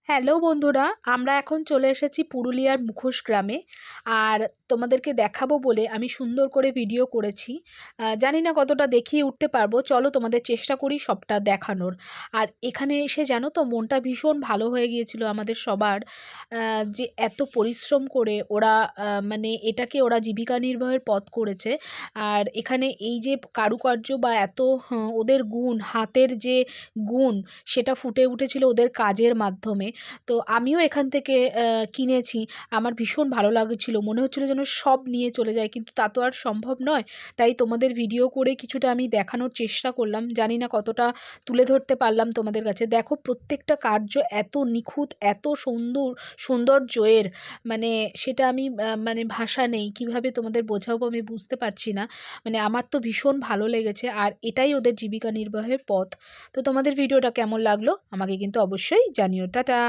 Hello বন্ধুরা, আমরা এখন চলে এসেছি পুরুলিয়ার মুখোশ গ্রামে। আর তোমাদেরকে দেখাবো বলে আমি সুন্দর করে ভিডিও করেছি। জানি না কতটা দেখিয়ে উঠতে পারবো, চলো তোমাদের চেষ্টা করি সবটা দেখানোর। আর এখানে এসে জানো তো মনটা ভীষণ ভালো হয়ে গিয়েছিল আমাদের সবার। যে এত পরিশ্রম করে ওরা মানে এটাকে ওরা জীবিকা নির্বাহের পথ করেছে। আর এখানে এই যে কারুকার্য বা এত ওদের গুণ, হাতের যে গুণ, সেটা ফুটে উঠেছিল ওদের কাজের মাধ্যমে। তো আমিও এখান থেকে কিনেছি। আমার ভীষণ ভালো লাগছিল, মনে হচ্ছিলো যেন সব নিয়ে চলে যায়, কিন্তু তা তো আর সম্ভব নয়। তাই তোমাদের ভিডিও করে কিছুটা আমি দেখানোর চেষ্টা করলাম, জানি না কতটা তুলে ধরতে পারলাম তোমাদের কাছে। দেখো প্রত্যেকটা কার্য এত নিখুঁত, এত সুন্দর, সৌন্দর্যের, মানে সেটা আমি মানে ভাষা নেই, কিভাবে তোমাদের বোঝাবো আমি বুঝতে পারছি না। মানে আমার তো ভীষণ ভালো লেগেছে, আর এটাই ওদের জীবিকা নির্বাহের পথ। তো তোমাদের ভিডিওটা কেমন লাগলো আমাকে কিন্তু অবশ্যই জানিও। টাটা।